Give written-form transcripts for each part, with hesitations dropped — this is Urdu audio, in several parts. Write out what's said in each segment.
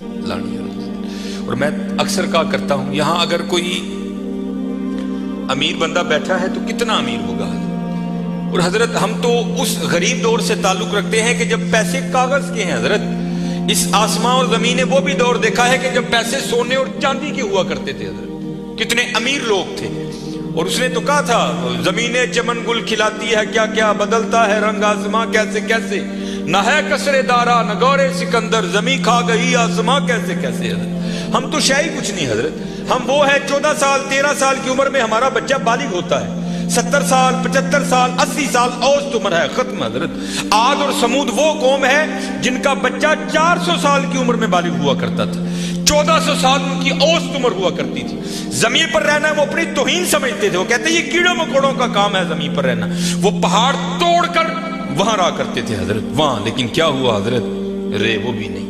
لانی اور میں اکثر کہا کرتا ہوں یہاں اگر کوئی امیر بندہ بیٹھا ہے تو کتنا امیر ہوگا؟ اور حضرت ہم تو اس غریب دور سے تعلق رکھتے ہیں کہ جب پیسے کاغذ کے ہیں حضرت. اس آسمان اور زمین نے وہ بھی دور دیکھا ہے کہ جب پیسے سونے اور چاندی کے ہوا کرتے تھے حضرت. کتنے امیر لوگ تھے. اور اس نے تو کہا تھا زمینیں چمن گل کھلاتی ہے کیا کیا بدلتا ہے رنگ آسماں کیسے کیسے نہ ہے کسرے دارا نہ گورے سکندر زمین کھا گئی آسماں کیسے کیسے. حضرت ہم تو شے ہی کچھ نہیں حضرت. ہم وہ ہے 14 سال 13 سال کی عمر میں ہمارا بچہ بالغ ہوتا ہے. 70 سال 75 سال 80 سال اوسط عمر ہے ختم حضرت. عاد اور سمود وہ قوم ہے جن کا بچہ 400 سال کی عمر میں بالغ ہوا کرتا تھا. 1400 سال ان کی اوسط عمر ہوا کرتی تھی. زمین پر رہنا وہ اپنی توہین سمجھتے تھے. وہ کہتے ہیں یہ کیڑوں مکوڑوں کا کام ہے زمین پر رہنا. وہ پہاڑ توڑ کر وہاں رہا کرتے تھے حضرت وہاں. لیکن کیا ہوا حضرت؟ رے وہ بھی نہیں.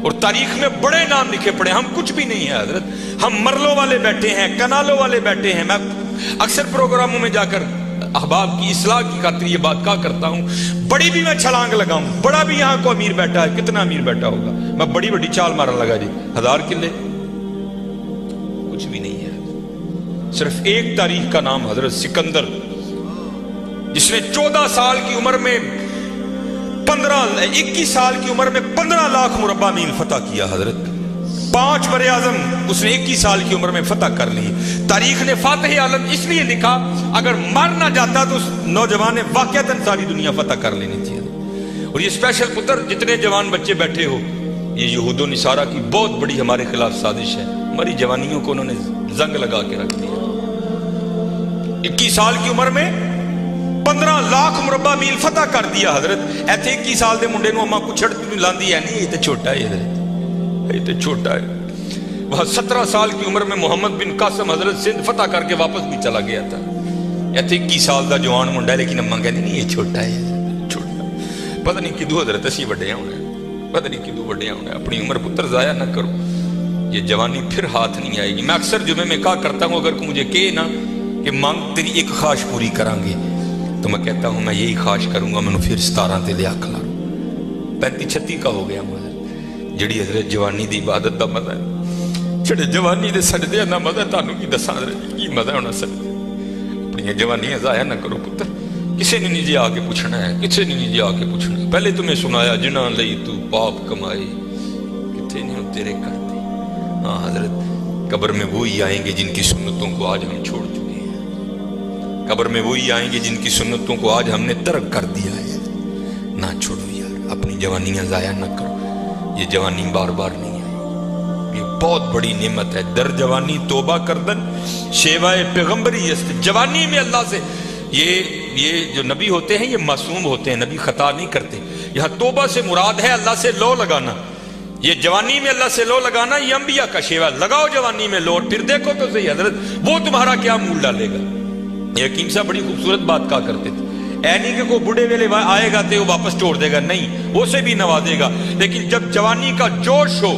اور تاریخ میں بڑے نام لکھے پڑے. ہم کچھ بھی نہیں ہے حضرت. ہم مرلوں والے بیٹھے ہیں کنالوں والے بیٹھے ہیں. میں اکثر پروگراموں میں جا کر احباب کی اصلاح کی خاطر یہ بات کہا کرتا ہوں بڑی بھی میں چھلانگ لگاؤں بڑا بھی یہاں کو امیر بیٹھا ہے. کتنا امیر بیٹھا ہوگا؟ میں بڑی بڑی چال مارن لگا جی 1000 کلے کچھ بھی نہیں ہے. صرف ایک تاریخ کا نام حضرت سکندر جس نے 14 سال کی عمر میں 21 سال کی عمر میں 15 لاکھ مربع میل فتح کیا حضرت. 5 بر اعظم اس نے 21 سال کی عمر میں فتح کر لی. تاریخ نے فاتح عالم اس لیے لکھا اگر مر نہ جاتا تو اس نوجوان نے واقعتاً ساری دنیا فتح کر لینی تھی. اور یہ اسپیشل پتر جتنے جوان بچے بیٹھے ہو یہ یہود و نصارہ کی بہت بڑی ہمارے خلاف سازش ہے. ہماری جوانیوں کو انہوں نے زنگ لگا کے رکھ دیا. 21 سال کی عمر میں 15 لاکھ مربع میل فتح کر دیا حضرت. ایتھے 21 سال دے منڈے نو اما کچھڑ لاندی ہے نہیں یہ تو چھوٹا ہے حضرت یہ تو چھوٹا ہے. وہاں 17 سال کی عمر میں محمد بن قاسم حضرت سندھ فتح کر کے واپس بھی چلا گیا تھا. ایتھے 21 سال دا جوان منڈا ہے لیکن اما کہتے نہیں یہ چھوٹا ہے چھوٹا. پتہ نہیں کدو حضرت اسی وڈے ہونا ہے پتہ نہیں کدو وڈے ہونا ہے. اپنی عمر پتر ضائع نہ کرو. یہ جوانی پھر ہاتھ نہیں آئے گی. میں اکثر جمعے میں کہا کرتا ہوں اگر کوئی مجھے کہے نا کہ مانگ تیری ایک خواہش پوری کریں گے تو میں کہتا ہوں میں یہی خواہش کروں گا میں پھر 17 تے لیا کھلا 35-36 کا ہو گیا ہوں. جڑی حضرت جوانی دی عبادت دا مزہ ہے جڑے جوانی دے سجدے دا مزہ تانوں کی دساں حضرت کی مزہ ہونا سجدے. اپنی جوانی ضائع نہ کرو پتر. کسے نے نہیں جی آ کے پوچھنا ہے کسے نے نہیں جی آ کے پوچھنا ہے. پہلے تمہیں سنایا جنہاں لئی تو پاپ کمائے کتنے نہیں تیرے کرتے. ہاں حضرت قبر میں وہی آئیں گے جن کی سنتوں کو آج ہم چھوڑ چکے ہیں. قبر میں وہی آئیں گے جن کی سنتوں کو آج ہم نے ترک کر دیا ہے. نہ چھوڑو یار اپنی جوانیاں ضائع نہ کرو. یہ جوانی بار بار نہیں آئی. یہ بہت بڑی نعمت ہے. در جوانی توبہ کردن شیوائے پیغمبری است. جوانی میں اللہ سے یہ جو نبی ہوتے ہیں یہ معصوم ہوتے ہیں. نبی خطا نہیں کرتے. یہاں توبہ سے مراد ہے اللہ سے لو لگانا. یہ جوانی میں اللہ سے لو لگانا یہ انبیاء کا شیوا. لگاؤ جوانی میں لو اور پھر دیکھو تو صحیح حضرت وہ تمہارا کیا مول ڈالے گا. یہ حکیم صاحب بڑی خوبصورت بات کہا کرتے تھے. اے نہیں کہ کوئی بڑھے ویلے آئے گا تو وہ واپس توڑ دے گا. نہیں اسے بھی نوازے گا. لیکن جب جوانی کا جوش ہو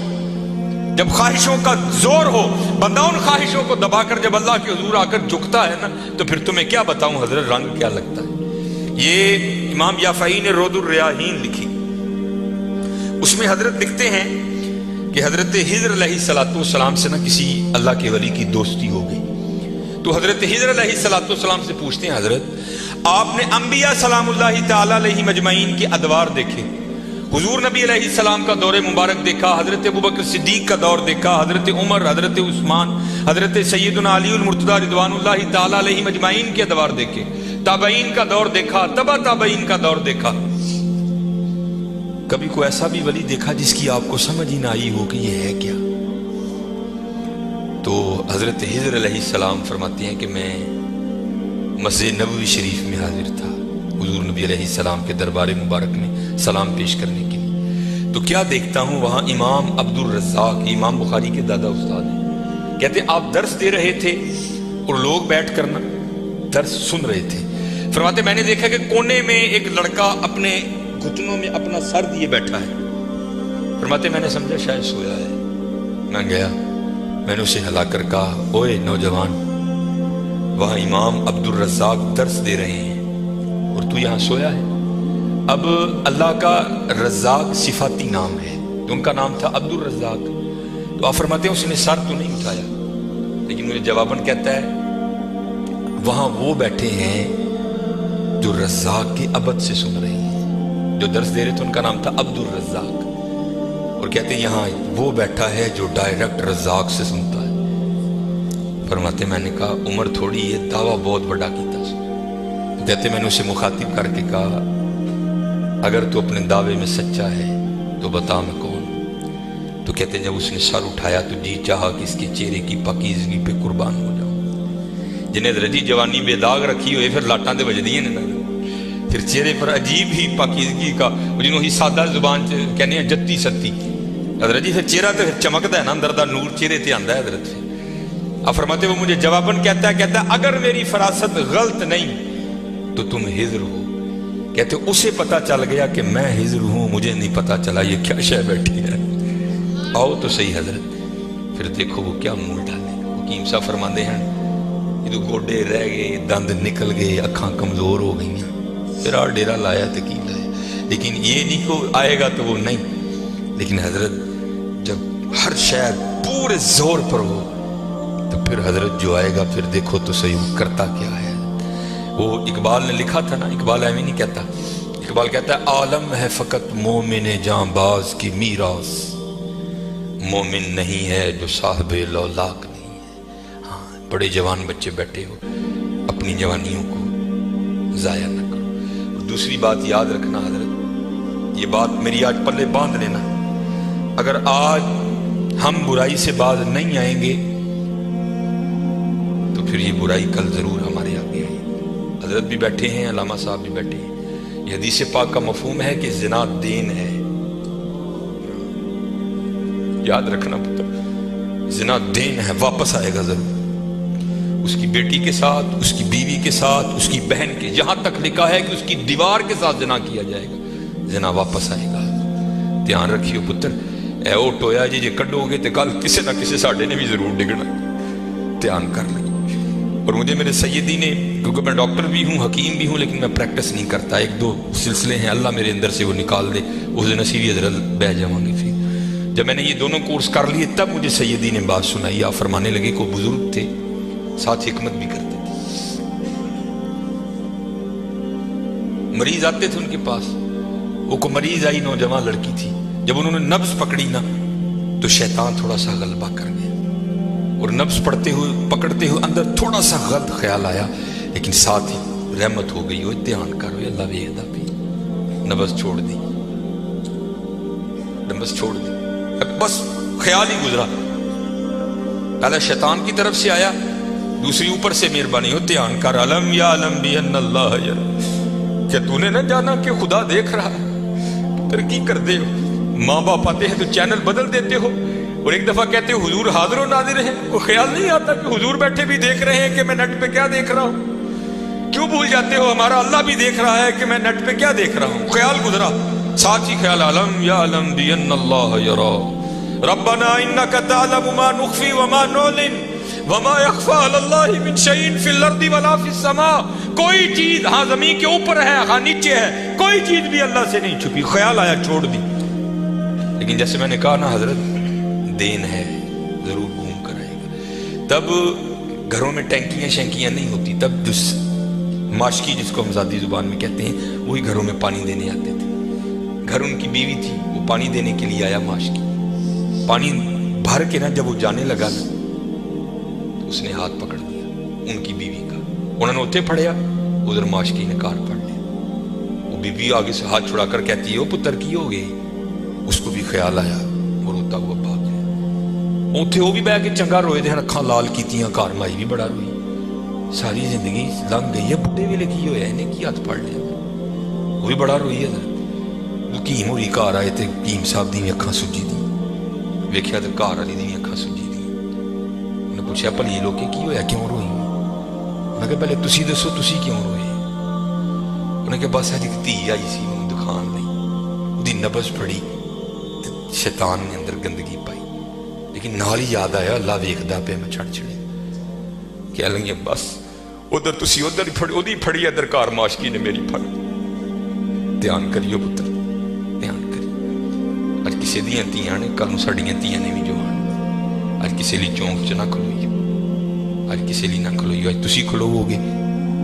جب خواہشوں کا زور ہو بندہ ان خواہشوں کو دبا کر جب اللہ کے حضور آ کر جھکتا ہے نا تو پھر تمہیں کیا بتاؤں حضرت رنگ کیا لگتا ہے. یہ امام یافعی نے رود الریاحین لکھی. اس میں حضرت لکھتے ہیں کہ حضرت حضر علیہ السلام سے نہ کسی اللہ کے ولی کی دوستی ہو گئی. تو حضرت حضر علیہ السلام سے پوچھتے ہیں حضرت آپ نے انبیاء سلام اللہ تعالی علیہ مجمعین کے ادوار دیکھے. حضور نبی علیہ السلام کا دور مبارک دیکھا. حضرت ابوبکر صدیق کا دور دیکھا. حضرت عمر حضرت عثمان حضرت سیدنا علی المرتضی رضوان اللہ تعالی علیہ مجمعین کے ادوار دیکھے. تابعین کا دور دیکھا. تبع تابعین کا دور دیکھا. کبھی کوئی ایسا بھی ولی دیکھا جس کی آپ کو سمجھ ہی نہ آئی ہو کہ یہ ہے کیا؟ تو حضرت حضر علیہ السلام فرماتے ہیں کہ میں مسجد نبوی شریف میں حاضر تھا حضور نبی علیہ السلام کے دربار مبارک میں سلام پیش کرنے کے لیے. تو کیا دیکھتا ہوں وہاں امام عبد الرزاق امام بخاری کے دادا استاد ہیں. کہتے آپ درس دے رہے تھے اور لوگ بیٹھ کر نا درس سن رہے تھے. فرماتے میں نے دیکھا کہ کونے میں ایک لڑکا اپنے گھٹنوں میں اپنا سر دیے بیٹھا ہے. فرماتے میں نے سمجھا شاید سویا ہے. میں گیا میں نے اسے ہلا کر کہا اوئے نوجوان وہاں امام عبد الرزاق درس دے رہے ہیں اور تو یہاں سویا ہے. اب اللہ کا رزاق صفاتی نام ہے تو ان کا نام تھا عبد الرزاق. تو آپ فرماتے ہیں اس نے سر تو نہیں اٹھایا, لیکن مجھے جواباً کہتا ہے وہاں وہ بیٹھے ہیں جو رزاق کے ابد سے سن رہے ہیں. جو درس دے رہے تھے ان کا نام تھا عبد الرزاق, اور کہتے ہیں یہاں وہ بیٹھا ہے جو ڈائریکٹ رزاق سے سنتا ہے. فرماتے میں نے کہا عمر تھوڑی یہ دعویٰ بہت بڑا کیتا. تو کہتے میں نے اسے مخاطب کر کے کہا اگر تو اپنے دعوے میں سچا ہے تو بتا میں کون. تو کہتے جب اس نے سر اٹھایا تو جی چاہا کہ اس کے چہرے کی پاکیزگی پہ قربان ہو جاؤں. جنہیں درجی جوانی بے داغ رکھی ہوئے پھر لاٹاں دے بجدی ہیں نا, پھر چہرے پر عجیب ہی پاکیزگی کا جنہوں ہی سادہ زبان کہنے ہیں جتی ستی حضرت جی. پھر چہرہ تو پھر چمکتا ہے نا, اندر دا نور چہرے تے آندا ہے حضرت. آپ فرماتے وہ مجھے جواباً کہتا ہے اگر میری فراست غلط نہیں تو تم ہجر ہو. کہتے اسے پتا چل گیا کہ میں ہجر ہوں, مجھے نہیں پتا چلا یہ کیا شے بیٹھی ہے. آؤ تو صحیح حضرت. پھر دیکھو وہ کیا منہ ڈالے. حکیم صاحب فرماندے ہیں یہ گوڈے رہ گئے, دند نکل گئے, اکھاں کمزور ہو گئی ہیں. پھر آ ڈیرا لایا تو کی لایا, لیکن یہ نہیں کہ آئے گا تو وہ نہیں. لیکن حضرت جب ہر شاید پورے زور پر ہو تو پھر حضرت جو آئے گا پھر دیکھو تو صحیح وہ کرتا کیا ہے. وہ اقبال نے لکھا تھا نا, اقبال ایویں نہیں کہتا. اقبال کہتا ہے عالم ہے فقط مومن جاں باز کی میراث, مومن نہیں ہے جو صاحب لولاک نہیں ہے. ہاں بڑے جوان بچے بیٹھے ہو, اپنی جوانیوں کو ضائع نہ کرو. اور دوسری بات یاد رکھنا حضرت, یہ بات میری آج پلے باندھ لینا, اگر آج ہم برائی سے باز نہیں آئیں گے تو پھر یہ برائی کل ضرور ہمارے آگے آئے. حضرت بھی بیٹھے ہیں, علامہ صاحب بھی بیٹھے ہیں. یہ حدیث پاک کا مفہوم ہے کہ زنا دین ہے. یاد رکھنا پتہ, زنا دین ہے, واپس آئے گا ضرور. اس کی بیٹی کے ساتھ, اس کی بیوی کے ساتھ, اس کی بہن کے, یہاں تک لکھا ہے کہ اس کی دیوار کے ساتھ زنا کیا جائے گا, زنا واپس آئے گا. دھیان رکھیو پتر, اے او ٹویا جی کڈو گے تو کل کسی نہ کسی ساڈے نے بھی ضرور ڈگنا. دھیان کر لیں. اور مجھے میرے سیدی نے, کیونکہ میں ڈاکٹر بھی ہوں, حکیم بھی ہوں, لیکن میں پریکٹس نہیں کرتا. ایک دو سلسلے ہیں, اللہ میرے اندر سے وہ نکال دے, اس دن نصیبی حضرت بہ جاؤں گی. پھر جب میں نے یہ دونوں کورس کر لیے تب مجھے سیدی نے بات سنائی. آپ فرمانے لگے کو بزرگ تھے, ساتھ حکمت بھی کرتے تھے. مریض آتے تھے ان کے پاس, وہ کو مریض آئی, نوجوان لڑکی تھی. جب انہوں نے نبض پکڑی نا تو شیطان تھوڑا سا غلبہ کر گیا, اور نبض پڑھتے ہوئے پکڑتے ہوئے اندر تھوڑا سا غلط خیال آیا, لیکن ساتھ ہی رحمت ہو گئی. وہ دھیان کرو اللہ ویکھدا بھی, نبض چھوڑ دی, نبض چھوڑ دی, بس خیال ہی گزرا. پہلا شیطان کی طرف سے آیا, دوسری اوپر سے مہربانی ہو, دھیان کر. علم یا علم بھی ان اللہ یا, کیا تو نے نہ جانا کہ خدا دیکھ رہا ہے؟ ترقی کر دے ہو, ماں باپ آتے ہیں تو چینل بدل دیتے ہو, اور ایک دفعہ کہتے ہو حضور حاضر و ناظر ہیں. وہ خیال نہیں آتا کہ حضور بیٹھے بھی دیکھ رہے ہیں کہ میں نیٹ پہ کیا دیکھ رہا ہوں. کیوں بھول جاتے ہو ہمارا اللہ بھی دیکھ رہا ہے کہ میں نیٹ پہ کیا دیکھ رہا ہوں. خیال گزرا, ساتھ ہی خیال علم یا علم بھی ان اللہ یرا ربنا انک تعلم ما نخفی وما نعلن وما یخفی علی اللہ من شیء فی الارض ولا فی السماء. کوئی چیز ہاں زمین کے اوپر ہے, ہاں نیچے ہے, کوئی چیز بھی اللہ سے نہیں چھپی. خیال آیا چھوڑ دی. لیکن جیسے میں نے کہا نا حضرت, دین ہے, ضرور گھوم کر آئے گا. تب گھروں میں ٹینکیاں شینکیاں نہیں ہوتی, تب جس ماشکی جس کو ہم ذاتی زبان میں کہتے ہیں وہی گھروں میں پانی دینے آتے تھے. گھر ان کی بیوی تھی, وہ پانی دینے کے لیے آیا. ماشکی پانی بھر کے نا جب وہ جانے لگا نا تو اس نے ہاتھ پکڑ دیا ان کی بیوی کا. انہوں نے اتنے پھڑیا, ادھر ماشکی نے کار پڑ لیا. وہ بیوی آگے سے ہاتھ چھڑا کر کہتی ہے وہ پتر کی ہو گئی. اس کو بھی خیال آیا, وہ روتا ہوا بھاگ گیا. اتنے وہ بھی بہ کے چنگا روئے دے, اکھاں لال کیتیاں, گھر مائی بھی بڑا روئی. ساری زندگی لنگ گئی ہے, بڈھے ویلے کی ہویا, انہیں کی ہاتھ پڑ لیا. وہ بھی بڑا روئی ہے. حکیم ہوئی گھر آئے تے حکیم صاحب دی اکھاں سجی دی, ویکھیا تے گھر والی دی اکھاں سجی دی. انہیں پوچھا بھلی لوکے کی ہویا, کیوں روئی؟ انہیں کہا پہلے تسی دسو تسی کیوں روئے؟ انہیں کہا بس ایک دھی آئی سی انہوں دکھان نہیں, وہ دی نبض پڑی, شیطان نے اندر گندگی پائی. لیکن نال ہی یاد آیا اللہ ویکھدا پیا, میں چھڑ چھڑے کہہ لیں گے بس ادھر تسی ادھر ادھی پھڑی, ادھر کار ماشکی نے میری پھڑ. دھیان کریو پتر, دھیان کریو. اج ਕਿਸੇ ਦੀਆਂ ਧੀਆਂ ਨੇ, ਕੱਲ ਨੂੰ ਸਾਡੀਆਂ ਧੀਆਂ ਨੇ ਵੀ ਜੋ ਆਉਣ। ਅੱਜ ਕਿਸੇ ਲਈ ਚੌਂਕ 'ਚ ਨਾ ਖਲੋਈਓ, ਅੱਜ ਕਿਸੇ ਲਈ ਨਾ ਖਲੋਈਓ। ਅੱਜ ਤੁਸੀਂ ਖਲੋਵੋਗੇ,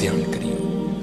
ਧਿਆਨ ਕਰਿਓ,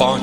5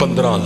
15